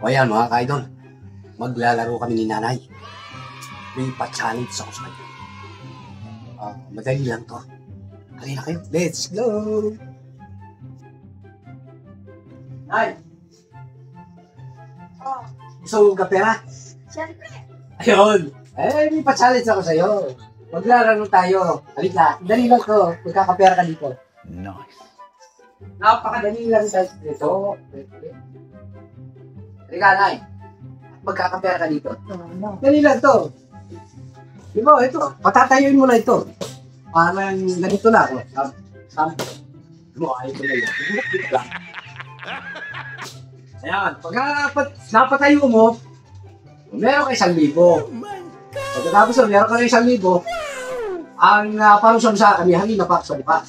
O yan mga ka-idol, maglalaro kami ni nanay. May pa-challenge ako sa kanya. Madali lang to. Halina kayo, let's go! Nay! Gusto mong kapera? Siyempre. Ayun! May pa-challenge ako sa'yo. Maglalaro tayo. Halika, dali lang to. Magkakapera ka dito. Nice. Napakadali lang sa dito. Halika, Nay. Magkakapera ka dito. Dali lang to. Di ba, ito. Patatayuin mo na ito. Parang ganito na ako. Di ba, ito na yun. Ayan. Pagka napatayo mo, meron ka 1,000. Pagkatapos na, meron ka na 1,000. Ang parusam sa kami, hangin na pa sa lipa.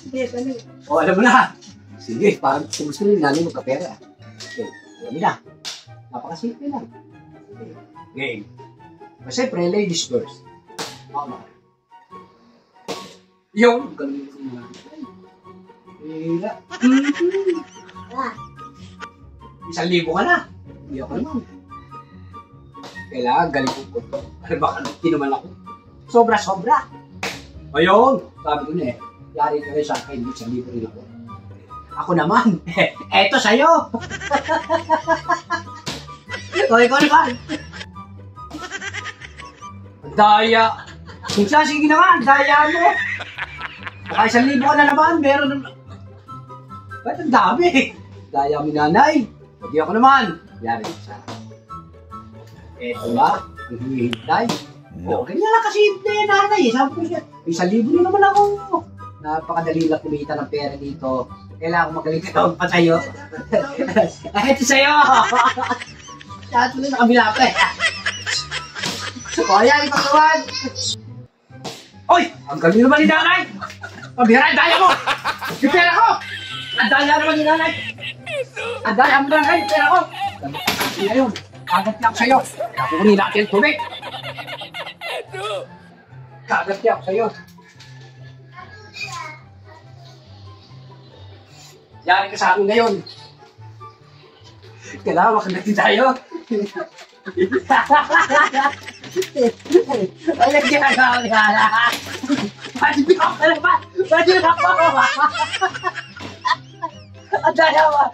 O, alam mo na. Sige, parang gusto nyo namin magkapera. Okay, alam na. Napakasimple lang. Game. Siyempre, ladies first. Yung, galing ko na. Hila. 1,000 ka na. Hindi ako naman. Kailangan galing ko to. Ano baka naman ako? Sobra-sobra. Ayun, sabi ko na eh. Yari ka rin sa akin, 1,000 rin ako. Ako naman, eto sa'yo. O, ikaw naman. Daya. Sige naman, daya mo. Baka 1,000 ka na naman, meron naman. Ba't ang dami? Daya mo nanay. Hindi ako naman. Yari sa akin. Eto ba? Ang hinihintay. O, ganyan lang kasimple, nanay. Sabi ko siya, 1,000 rin naman ako. Napakadali lang kumita ng pera dito. Kailangan ko magaling ka taon pa sa'yo. Ito sa'yo! Lahat mo na nakabila pa eh. O, ayan, ipagawan! Oy! Ang galing naman ni nanay! Pabira, ang daya mo! Yung pera ko! Ang daya naman ni nanay! Ang daya mo nanay, yung pera ko! Ngayon, kagat niya ako sa'yo. Nakukunin natin ang tubig. Kagat niya ako sa'yo. Yari ka sa akin ngayon. Kailangan makagati tayo. Ay, nagkakagawa ka na. Pati ako na ba? Pati ako. Ang daya mo.